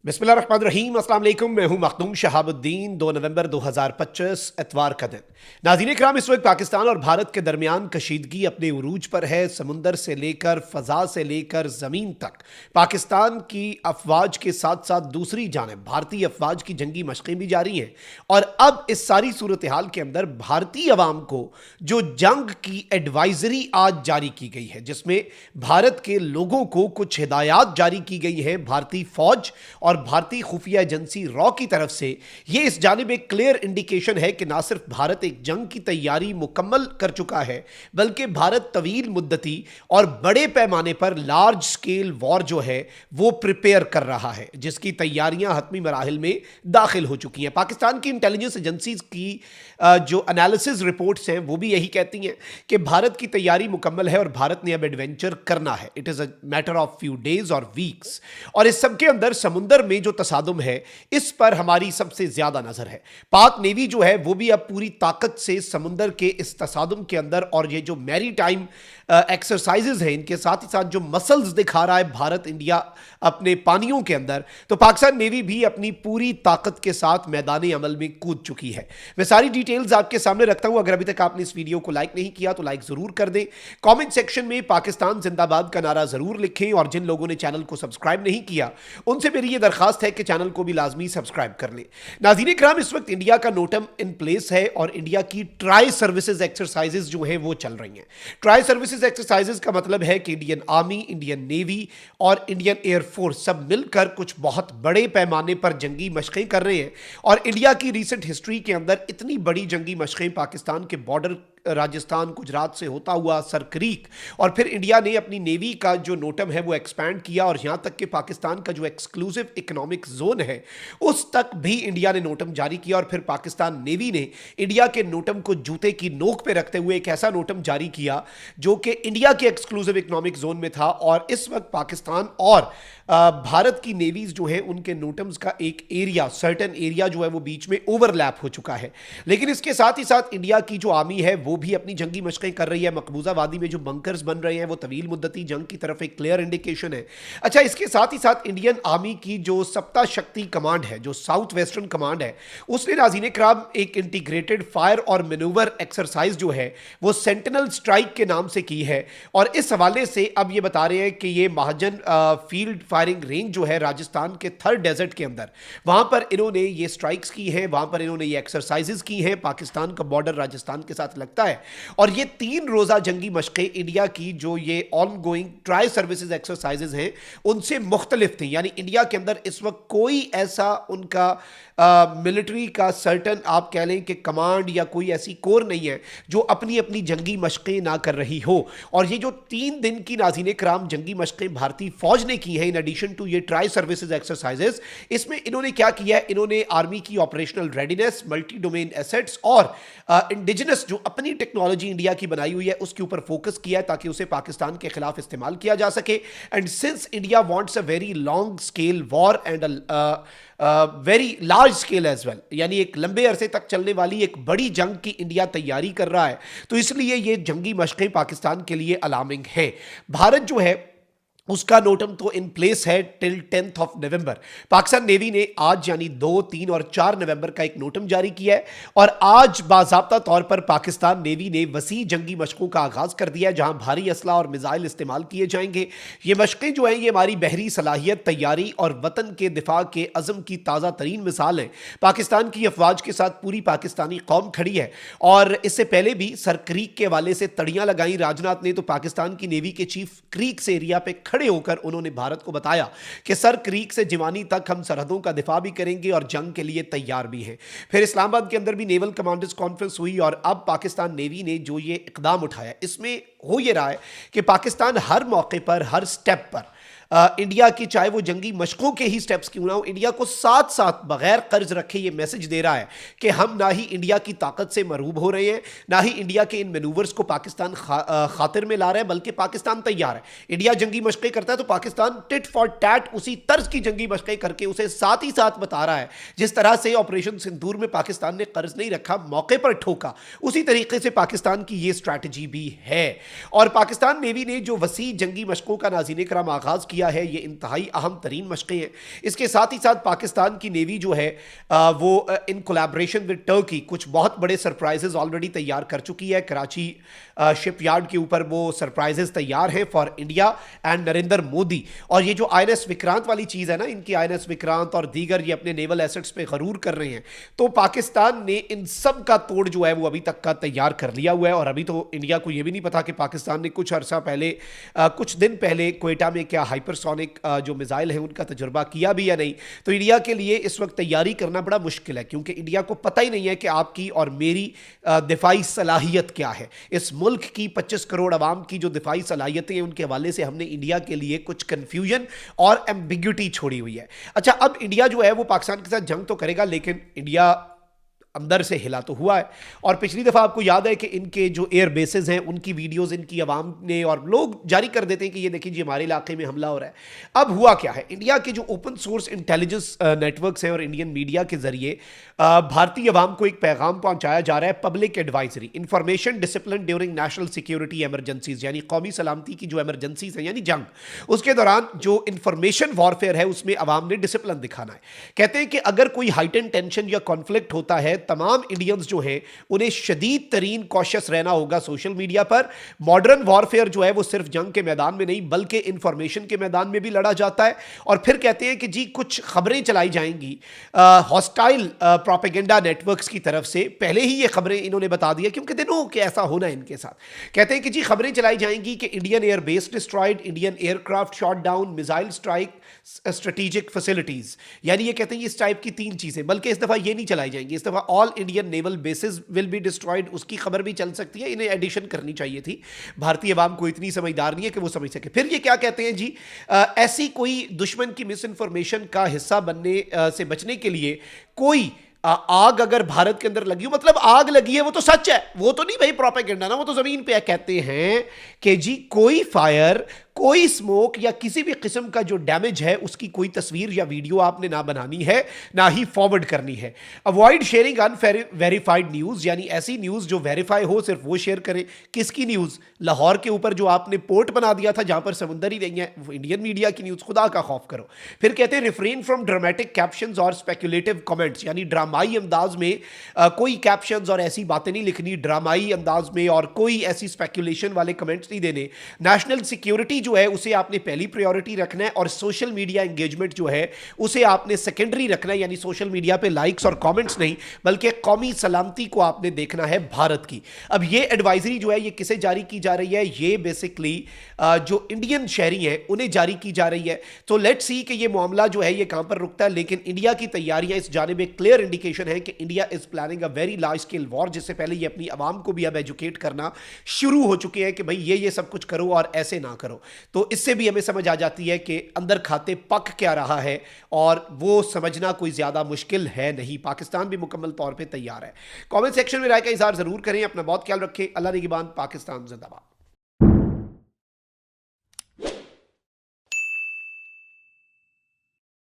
बिस्मिल्लाहिर्रहमानिर्रहीम, अस्सलाम वालेकुम। मैं हूं मखदूम शहाबुद्दीन। 2 नवंबर 2025 एतवार का दिन। नाज़रीन इकराम, इस वक्त पाकिस्तान और भारत के दरमियान कशीदगी अपने उरूज पर है। समुंदर से लेकर फ़ज़ा से लेकर ज़मीन तक पाकिस्तान की अफवाज के साथ साथ दूसरी जानब भारतीय अफवाज की जंगी मशक़ें भी जारी हैं। और अब इस सारी सूरत हाल के अंदर भारतीय अवाम को जो जंग की एडवाइजरी आज जारी की गई है, जिसमें भारत के लोगों को कुछ हिदायत जारी की गई हैं भारतीय फ़ौज और भारतीय खुफिया एजेंसी रॉ की तरफ से, यह इस जानिब एक क्लियर इंडिकेशन है कि ना सिर्फ भारत एक जंग की तैयारी मुकम्मल कर चुका है, बल्कि भारत तवील मुद्दती और बड़े पैमाने पर लार्ज स्केल वॉर जो है वो प्रिपेयर कर रहा है, जिसकी तैयारियां हतमी मराहिल में दाखिल हो चुकी हैं। पाकिस्तान की इंटेलिजेंस एजेंसीज की जो एनालिसिस रिपोर्ट्स हैं वो भी यही कहती हैं कि भारत की तैयारी मुकम्मल है और भारत ने अब एडवेंचर करना है। It is a matter of few days और वीक्स। और इस सब के अंदर समुंदर में जो तसादुम है, इस पर हमारी सबसे ज्यादा नजर है। पाक नेवी जो है वो भी अब पूरी ताकत से समुंदर के इस तसादुम के अंदर, और ये जो मैरी टाइम एक्सरसाइजेज हैं, इनके साथ ही साथ जो मसल्स दिखा रहा है भारत इंडिया अपने पानियों के अंदर, तो पाकिस्तान नेवी भी अपनी पूरी ताकत के साथ मैदान अमल में कूद चुकी है। मैं सारी डिटेल्स आपके सामने रखता हूं। अगर अभी तक आपने इस वीडियो को लाइक नहीं किया तो लाइक जरूर कर दें। कमेंट सेक्शन में पाकिस्तान जिंदाबाद का नारा जरूर लिखें, और जिन लोगों ने चैनल को सब्सक्राइब नहीं किया उनसे मेरी यह दरखास्त है कि चैनल को भी लाजमी सब्सक्राइब कर लें। नाज़रीन इकराम, इस वक्त इंडिया का नोटम इन प्लेस है और इंडिया की ट्राई सर्विसेज एक्सरसाइजेज जो है वो चल रही हैं। ट्राई सर्विसेज एक्सरसाइजेज का मतलब है कि इंडियन आर्मी, इंडियन नेवी और इंडियन एयरफोर्स सब मिलकर कुछ बहुत बड़े पैमाने पर जंगी मशक़ें कर रहे हैं। और इंडिया की रीसेंट हिस्ट्री के अंदर इतनी बड़ी जंगी मशक़ें पाकिस्तान के बॉर्डर राजस्थान गुजरात से होता हुआ सर क्रीक, और फिर इंडिया ने अपनी नेवी का जो नोटम है वो एक्सपैंड किया, और यहां तक कि पाकिस्तान का जो एक्सक्लूसिव इकोनॉमिक जोन है उस तक भी इंडिया ने नोटम जारी किया। और फिर पाकिस्तान नेवी ने इंडिया के नोटम को जूते की नोक पे रखते हुए एक ऐसा नोटम जारी किया जो कि इंडिया के एक्सक्लूसिव इकोनॉमिक जोन में था। और इस वक्त पाकिस्तान और भारत की नेवीज जो है उनके नोटम्स का एक एरिया, सर्टेन एरिया जो है वो बीच में ओवरलैप हो चुका है। लेकिन इसके साथ ही साथ इंडिया की जो आर्मी है वो भी अपनी जंगी मशक़ें कर रही है। मकबूजा वादी में जो बंकर्स बन रहे हैं वो तवील मुद्दती जंग की तरफ एक क्लियर इंडिकेशन है। अच्छा, इसके साथ ही साथ इंडियन आर्मी की जो सप्ता शक्ति कमांड है, जो साउथ वेस्टर्न कमांड है, उसने नाज़रीन इकराम एक इंटीग्रेटेड फायर और मैनूवर एक्सरसाइज जो है वो सेंटिनल स्ट्राइक के नाम से की है। और इस हवाले से अब ये बता रहे हैं कि ये महाजन फील्ड फायरिंग रेंज जो है राजस्थान के थर डेजर्ट के अंदर, वहां पर इन्होंने ये स्ट्राइक्स की है, वहां पर इन्होंने ये एक्सरसाइजेस की हैं। पाकिस्तान का बॉर्डर राजस्थान के साथ लगता है, और ये 3 रोजा जंगी मशक़ें इंडिया की जो ये on going tri services exercises हैं उनसे मुख्तलिफ थी। यानी इंडिया के अंदर इस वक्त कोई ऐसा उनका मिलिट्री का सर्टन आप कह लें कि कमांड या कोई ऐसी कोर नहीं है जो अपनी अपनी जंगी मशक़ें ना कर रही हो। और ये जो 3 दिन की नाज़रीन इकराम जंगी मशक़ें भारतीय फौज ने की है इन एडिशन टू ये ट्राई सर्विसेज एक्सरसाइजेस, इसमें इन्होंने क्या किया है, इन्होंने आर्मी की operational readiness, multi domain assets और इंडिजिनस जो अपनी टेक्नोलॉजी इंडिया की बनाई हुई है उसके ऊपर फोकस किया है ताकि उसे पाकिस्तान के खिलाफ इस्तेमाल किया जा सके। And since India wants a very long scale war and very large scale as well, यानी एक लंबे अरसे तक चलने वाली एक बड़ी जंग की इंडिया तैयारी कर रहा है, तो इसलिए ये जंगी मशक़ें पाकिस्तान के लिए अलार्मिंग है। भारत जो है उसका नोटम तो इन प्लेस है till 10th of November. Pakistan navy ने आज यानी 2, 3 और 4 नवंबर का एक नोटम जारी किया है, और आज बाज़ाब्ता तौर पर पाकिस्तान नेवी ने वसी जंगी मशक़ों का आगाज़ कर दिया है जहां भारी असला और मिसाइल इस्तेमाल किए जाएंगे। ये मशक़ें जो हैं ये हमारी बहरी सलाहियत, तैयारी और वतन के दिफा के अज़म की ताज़ा तरीन मिसाल है। पाकिस्तान की अफवाज के साथ पूरी पाकिस्तानी कौम खड़ी है, और इससे पहले भी सर क्रीक के हवाले से तड़ियाँ लगाई राजनाथ ने, तो पाकिस्तान की नेवी के चीफ क्रीक से एरिया पे खड़े होकर उन्होंने भारत को बताया कि सर क्रीक से जिवानी तक हम सरहदों का दिफा भी करेंगे और जंग के लिए तैयार भी हैं। फिर इस्लामाबाद के अंदर भी नेवल कमांडर्स कॉन्फ्रेंस हुई, और अब पाकिस्तान नेवी ने जो ये इकदाम उठाया इसमें हो ये रहा है कि पाकिस्तान हर मौके पर, हर स्टेप पर इंडिया की चाहे वो जंगी मशकों के ही स्टेप्स क्यों ना हो, इंडिया को साथ साथ बगैर कर्ज रखे ये मैसेज दे रहा है कि हम ना ही इंडिया की ताकत से मरूब हो रहे हैं, ना ही इंडिया के इन मैनूवर्स को पाकिस्तान खातिर में ला रहा है, बल्कि पाकिस्तान तैयार है। इंडिया जंगी मशकें करता है तो पाकिस्तान टिट फॉर टैट उसी तर्ज की जंगी मशकें करके उसे साथ ही साथ बता रहा है। जिस तरह से ऑपरेशन सिंदूर में पाकिस्तान ने कर्ज नहीं रखा, मौके पर ठोका, उसी तरीके से पाकिस्तान की ये स्ट्रैटेजी भी है। और पाकिस्तान नेवी ने जो वसी जंगी मशकों का नाज़रीन किराम आगाज किया کیا ہے, یہ انتہائی اہم ترین مشقیں ہیں. اس کے ساتھ ہی ساتھ پاکستان کی نیوی جو ہے وہ ان کولیبریشن ود ٹرکی کچھ بہت بڑے سرپرائزز آلریڈی تیار کر چکی ہے. کراچی شپ یارڈ کے اوپر وہ سرپرائزز تیار ہیں for India and Narendra Modi. اور یہ جو آئی این ایس وکرانت والی چیز ہے نا, ان کی آئی این ایس وکرانت اور دیگر یہ اپنے نیول ایسٹس پہ غرور کر رہے ہیں, تو پاکستان نے ان سب کا توڑ جو ہے وہ ابھی تک کا تیار کر لیا ہوا ہے. اور ابھی تو انڈیا کو یہ بھی نہیں پتا کہ پاکستان نے کچھ عرصہ پہلے کچھ دن پہلے کوئٹہ میں کیا ہائپرسونک جو میزائل ہیں ان کا تجربہ کیا بھی یا نہیں. تو انڈیا کے لیے اس وقت تیاری کرنا بڑا مشکل ہے, کیونکہ انڈیا کو پتہ ہی نہیں ہے کہ آپ کی اور میری دفاعی صلاحیت کیا ہے. اس ملک کی 25 کروڑ عوام کی جو دفاعی صلاحیتیں ہیں ان کے حوالے سے ہم نے انڈیا کے لیے کچھ کنفیوژن اور ایمبیگوٹی چھوڑی ہوئی ہے. اچھا, اب انڈیا جو ہے وہ پاکستان کے ساتھ جنگ تو کرے گا, لیکن انڈیا اندر سے ہلا تو ہوا ہے. اور پچھلی دفعہ آپ کو یاد ہے کہ ان کے جو ایئر بیسز ہیں ان کی ویڈیوز ان کی عوام نے اور لوگ جاری کر دیتے ہیں کہ یہ دیکھیں جی ہمارے علاقے میں حملہ ہو رہا ہے. اب ہوا کیا ہے, انڈیا کے جو open source intelligence networks ہیں اور انڈین میڈیا کے ذریعے بھارتی عوام کو ایک پیغام پہنچایا جا رہا ہے, public advisory information discipline during national security emergencies, یعنی قومی سلامتی کی جو ایمرجنسیز ہیں یعنی جنگ, اس کے دوران جو انفارمیشن وارفیئر ہے اس میں عوام نے ڈسپلن دکھانا ہے. کہتے ہیں کہ اگر کوئی ہائٹن ٹینشن یا کانفلکٹ ہوتا ہے, تمام انڈینز جو ہیں انہیں شدید ترین کوشش رہنا ہوگا سوشل میڈیا پر. ماڈرن وارفیئر جو ہے وہ صرف جنگ کے میدان میں نہیں بلکہ انفارمیشن کے میدان میں بھی لڑا جاتا ہے. اور پھر کہتے ہیں کہ جی کچھ خبریں چلائی جائیں گی ہاسٹائل پروپیگنڈا نیٹ ورکس کی طرف سے. پہلے ہی یہ خبریں انہوں نے بتا دیا کیونکہ دنوں کہ ایسا ہونا ہے ان کے ساتھ. کہتے ہیں کہ جی خبریں چلائی جائیں گی کہ Indian air base destroyed, Indian aircraft shot down, missile strike strategic facilities. یعنی یہ کہتے ہیں اس ٹائپ کی 3 چیزیں, بلکہ اس دفعہ یہ نہیں چلائی جائیں گی, اس دفعہ all Indian naval bases will be destroyed. اس کی خبر بھی چل سکتی ہے, انہیں ایڈیشن کرنی چاہیے تھی. بھارتی عوام کو اتنی سمجھدار نہیں ہے کہ وہ سمجھ سکے. پھر یہ کیا کہتے ہیں جی, ایسی کوئی دشمن کی مس انفارمیشن کا حصہ بننے سے بچنے کے لیے کوئی آگ اگر بھارت کے اندر لگی ہو, مطلب آگ لگی ہے وہ تو سچ ہے, وہ تو نہیں بھائی پروپیگنڈا نا, وہ تو زمین پہ. کہتے ہیں کہ جی کوئی فائر, کوئی سموک یا کسی بھی قسم کا جو ڈیمیج ہے اس کی کوئی تصویر یا ویڈیو آپ نے نہ بنانی ہے نہ ہی فارورڈ کرنی ہے. اوائڈ شیئرنگ ان ویریفائڈ نیوز, یعنی ایسی نیوز جو ویریفائی ہو صرف وہ شیئر کریں. کس کی نیوز؟ لاہور کے اوپر جو آپ نے پورٹ بنا دیا تھا جہاں پر سمندر ہی نہیں ہے, وہ انڈین میڈیا کی نیوز, خدا کا خوف کرو. پھر کہتے ہیں ریفرین فرام ڈرامیٹک کیپشنز اور اسپیکولیٹو کمنٹس, یعنی ڈرامائی انداز میں کوئی کیپشنز اور ایسی باتیں نہیں لکھنی ڈرامائی انداز میں, اور کوئی ایسی اسپیکولیشن والے کمنٹس نہیں دینے. نیشنل سیکیورٹی جو ہے اسے آپ نے پہلی پریورٹی رکھنا ہے, اور سوشل میڈیا انگیجمنٹ جو ہے اسے آپ نے سیکنڈری رکھنا ہے, یعنی سوشل میڈیا پہ لائکس اور کامنٹس نہیں بلکہ قومی سلامتی کو آپ نے دیکھنا ہے بھارت کی. اب یہ ایڈوائزری جو ہے یہ کسے جاری کی جا رہی ہے؟ یہ بیسکلی جو انڈین شہری ہیں انہیں جاری کی جا رہی ہے. تو لیٹ سی کہ یہ معاملہ جو ہے یہ کہاں پر رکتا ہے, لیکن انڈیا کی تیاریاں اس جانب ایک کلیئر انڈیکیشن ہے کہ India is planning a very large scale war, جس سے پہلے یہ اپنی عوام کو بھی اب ایجوکیٹ کرنا شروع ہو چکے ہیں کہ بھائی یہ سب کچھ کرو اور ایسے نہ کرو. تو اس سے بھی ہمیں سمجھ آ جاتی ہے کہ اندر کھاتے پک کیا رہا ہے, اور وہ سمجھنا کوئی زیادہ مشکل ہے نہیں. پاکستان بھی مکمل طور پہ تیار ہے. کامنٹ سیکشن میں رائے کا اظہار ضرور کریں. اپنا بہت خیال رکھیں. اللہ نگہبان. پاکستان زندہ باد.